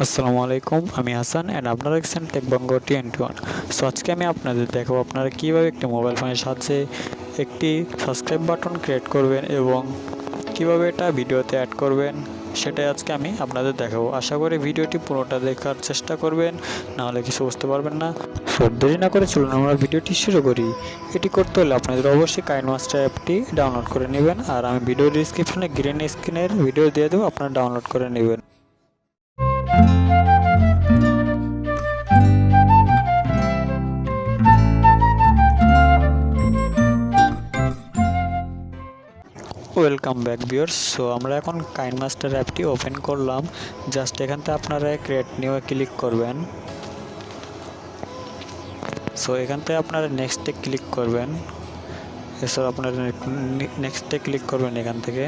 আসসালামু আলাইকুম, আমি হাসান অ্যান্ড আপনারা দেখছেন টেক বঙ্গো 21। সো আজকে আমি আপনাদের দেখাবো আপনারা কীভাবে একটি মোবাইল ফোনের সাহায্যে একটি সাবস্ক্রাইব বাটন ক্রিয়েট করবেন এবং কিভাবে এটা ভিডিওতে অ্যাড করবেন সেটাই আজকে আমি আপনাদের দেখাবো। আশা করি ভিডিওটি পুরোটা দেখার চেষ্টা করবেন, নাহলে কিছু বুঝতে পারবেন না। সো দেরি না করে চলুন আমরা ভিডিওটি শুরু করি। এটি করতে হলে আপনাদের অবশ্যই কাইনমাস্টার অ্যাপটি ডাউনলোড করে নেবেন, আর আমি ভিডিও ডিসক্রিপশনে গ্রিন স্ক্রিনের ভিডিও দিয়ে দেবো, আপনারা ডাউনলোড করে নেবেন। Welcome back viewers. সো আমরা এখন কাইনমাস্টার অ্যাপটি ওপেন করলাম। জাস্ট এখান থেকে আপনারা ক্রিয়েট নিউয়ে ক্লিক করবেন। সো এখান থেকে আপনারা নেক্সটে ক্লিক করবেন। এছাড়া আপনারা নেক্সটে ক্লিক করবেন এখান থেকে।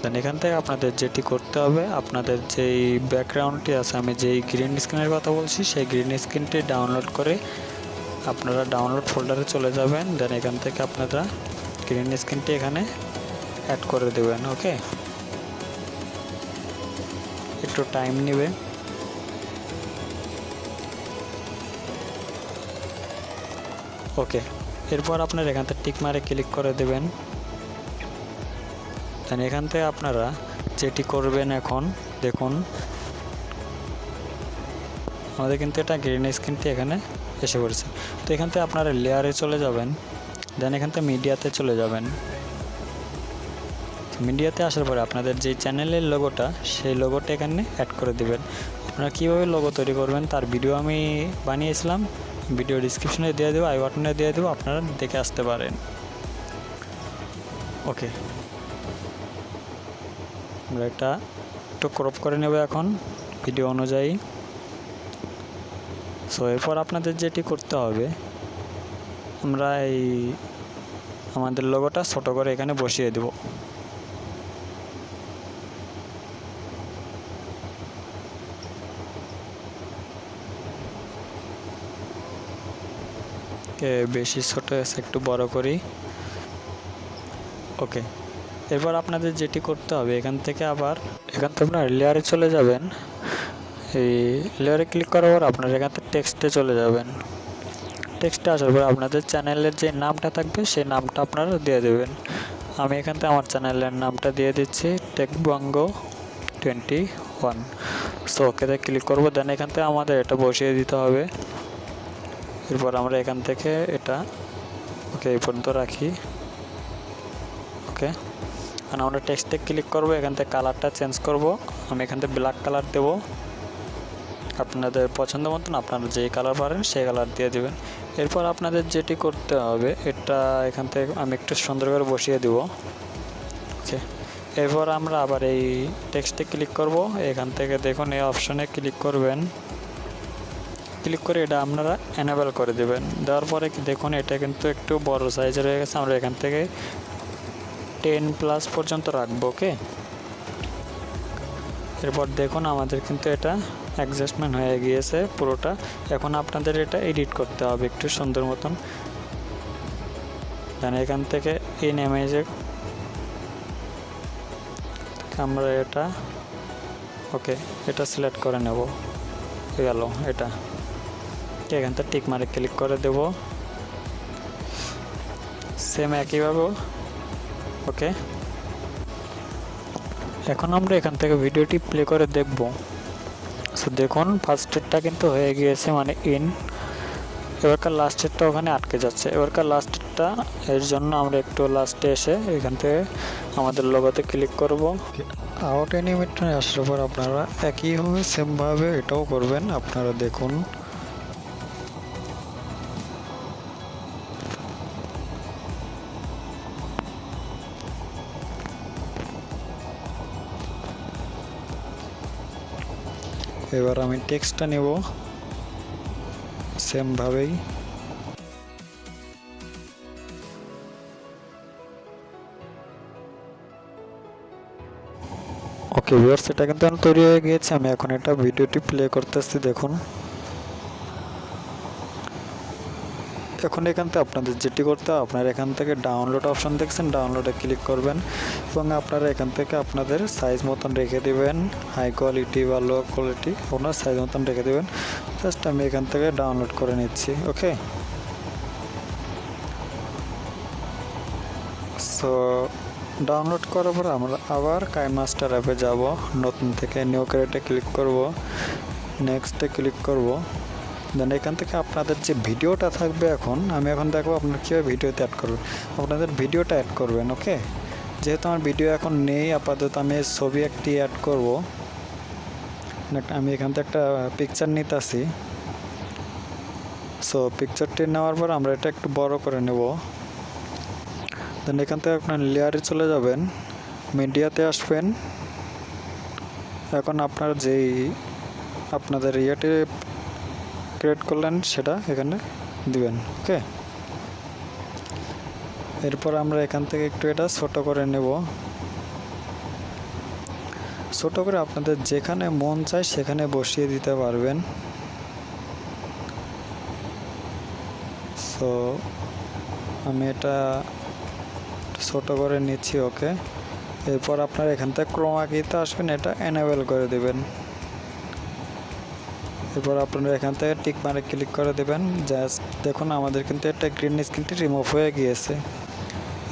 দেন এখান থেকে আপনাদের যেটি করতে হবে, আপনাদের যেই ব্যাকগ্রাউন্ডটি আছে, আমি যেই গ্রিন স্ক্রিনের কথা বলছি, সেই গ্রিন স্ক্রিনটি ডাউনলোড করে আপনারা ডাউনলোড ফোল্ডারে চলে যাবেন। দেন এখান থেকে আপনারা গ্রিন স্ক্রিনটি এখানে অ্যাড করে দেবেন। ওকে, একটু টাইম নেবে। ওকে, এরপর আপনারা এখান থেকে টিক মারে ক্লিক করে দেবেন। দেন এখান থেকে আপনারা যেটি করবেন, এখন দেখুন আমাদের কিন্তু এটা গ্রিন স্ক্রিনটি এখানে এসে পড়েছে। তো এখান থেকে আপনারা লেয়ারে চলে যাবেন। দেন এখান থেকে মিডিয়াতে চলে যাবেন। মিডিয়াতে আসার পরে আপনাদের যে চ্যানেলের লোগোটা, সেই লোগোটা এখানে অ্যাড করে দেবেন। আপনারা কীভাবে লোগো তৈরি করবেন তার ভিডিও আমি বানিয়েছিলাম, ভিডিও ডিসক্রিপশনে দিয়ে দেবো, আই বাটনে দিয়ে দেবো, আপনারা দেখে আসতে পারেন। ওকে, আমরা এটা একটু ক্রপ করে নেব এখন ভিডিও অনুযায়ী। সো এরপর আপনাদের যেটি করতে হবে, আমরা এই আমাদের লোগোটা ছোটো করে এখানে বসিয়ে দেব। বেশি ছোট আছে, একটু বড় করি। ওকে, এরপর আপনাদের যেটি করতে হবে, এখান থেকে আপনার লেয়ারে চলে যাবেন। এই লেয়ারে ক্লিক করার পর আপনারা এখান থেকে টেক্সটে চলে যাবেন। টেক্সটে আসার পর আপনাদের চ্যানেলের যে নামটা থাকবে সেই নামটা আপনারা দিয়ে দেবেন। আমি এখান থেকে আমার চ্যানেলের নামটা দিয়ে দিচ্ছি, টেক বঙ্গো 21। সো ওকেতে ক্লিক করবো। দেন এখান থেকে আমাদের এটা বসিয়ে দিতে হবে। এরপর আমরা এখান থেকে এটা এই পর্যন্ত রাখি। ওকে, আর আমরা টেক্সটে ক্লিক করব। এখান থেকে কালারটা চেঞ্জ করব। আমি এখান থেকে ব্ল্যাক কালার দেব। আপনাদের পছন্দ মতন আপনারা যেই কালার পারেন সেই কালার দিয়ে দেবেন। এরপর আপনাদের যেটি করতে হবে, এটা এখান থেকে আমি একটু সুন্দর করে বসিয়ে দেব। ওকে, এরপর আমরা আবার এই টেক্সটে ক্লিক করব। এখান থেকে দেখুন এই অপশনে ক্লিক করবেন। ক্লিক করে এটা আপনারা এনেবল করে দেবেন। দেওয়ার পরে দেখুন এটা কিন্তু একটু বড় সাইজের হয়ে গেছে। আমরা এখান থেকে 10+ পর্যন্ত রাখবো। ওকে, এরপর দেখুন আমাদের কিন্তু এটা অ্যাডজাস্টমেন্ট হয়ে গিয়েছে পুরোটা। এখন আপনাদের এটা এডিট করতে হবে একটু সুন্দর মতন। দেন এখান থেকে এই ইমেজে আমরা এটা এটা সিলেক্ট করে নেব। গেল এটা, এখান থেকে টিক মারে ক্লিক করে দেব। সেম একইভাবে। ওকে, এখন আমরা এখান থেকে ভিডিওটি প্লে করে দেখব। সো দেখুন ফার্স্টেরটা কিন্তু হয়ে গিয়েছে, মানে ইন। এবারকার লাস্টেরটা ওখানে আটকে যাচ্ছে। এবারকার লাস্টেরটা, এর জন্য আমরা একটু লাস্টে এসে এখান থেকে আমাদের লোগোতে ক্লিক করব। আউট অ্যানিমেটরে আসার পর আপনারা একইভাবে সেমভাবে এটাও করবেন। আপনারা দেখুন এবার আমি টেক্সটটা নেব সেমভাবেই। ওকে ভিউয়ার্স, এটা কিন্তু তৈরি হয়ে গিয়েছে। আমি এখন এটা ভিডিওটি প্লে করতেছি, দেখুন। এখন এখান থেকে আপনাদের যেটি করতে হবে, আপনারা এখান থেকে ডাউনলোড অপশন দেখছেন, ডাউনলোডে ক্লিক করবেন এবং আপনারা এখান থেকে আপনাদের সাইজ মতন রেখে দেবেন, হাই কোয়ালিটি বা লো কোয়ালিটি আপনার সাইজ মতন রেখে দেবেন। জাস্ট আমি এখান থেকে ডাউনলোড করে নিচ্ছি। ওকে, সো ডাউনলোড করার পর আমরা আবার কাইনমাস্টার অ্যাপে যাব, নতুন থেকে নিউ ক্রিয়েটে ক্লিক করব, নেক্সটে ক্লিক করব। দেন এখান থেকে আপনাদের যে ভিডিওটা থাকবে, আমি এখন দেখবো আপনারা কীভাবে ভিডিওতে অ্যাড করবেন। আপনাদের ভিডিওটা অ্যাড করবেন। ওকে, যেহেতু আমার ভিডিও এখন নেই আপাতত, আমি ছবি একটি অ্যাড করব। আমি এখান থেকে একটা পিকচার নিতেছি। সো পিকচারটি নেওয়ার পর আমরা এটা একটু বড় করে নেব। দেন এখান থেকে আপনার লেয়ারে চলে যাবেন, মিডিয়াতে আসবেন। এখন আপনার যেই আপনাদের ইয়েটি ক্রিয়েট করলেন সেটা এখানে দিবেন। ওকে, এরপর আমরা এখান থেকে একটু এটা ছোট করে নেব। ছোট করে আপনাদের যেখানে মন চায় সেখানে বসিয়ে দিতে পারবেন। সো আমি এটা ছোট করে নিচ্ছি। ওকে, এরপর আপনারা এখান থেকে ক্রোমা কিতে আসবেন, এটা এনেবল করে দেবেন। এরপর আপনারা এখান থেকে টিক মারে ক্লিক করে দেবেন। জাস্ট দেখুন আমাদের কিন্তু একটা গ্রিন স্ক্রিনটি রিমুভ হয়ে গিয়েছে।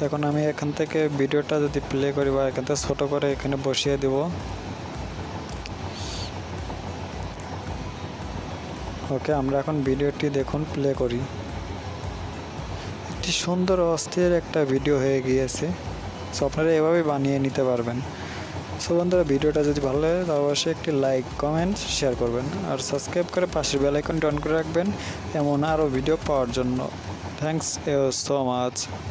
এখন আমি এখান থেকে ভিডিওটা যদি প্লে করি বা এখান থেকে ছোটো করে এখানে বসিয়ে দেব। ওকে, আমরা এখন ভিডিওটি দেখুন প্লে করি। একটি সুন্দর অস্থির একটা ভিডিও হয়ে গিয়েছে। সো আপনারা এভাবেই বানিয়ে নিতে পারবেন। সো বন্ধুরা, ভিডিওটা যদি ভালো লাগে তাহলে অবশ্যই একটি লাইক, কমেন্ট, শেয়ার করবেন আর সাবস্ক্রাইব করে পাশের বেল আইকনটি অন করে রাখবেন এমন আরও ভিডিও পাওয়ার জন্য। Thanks so much.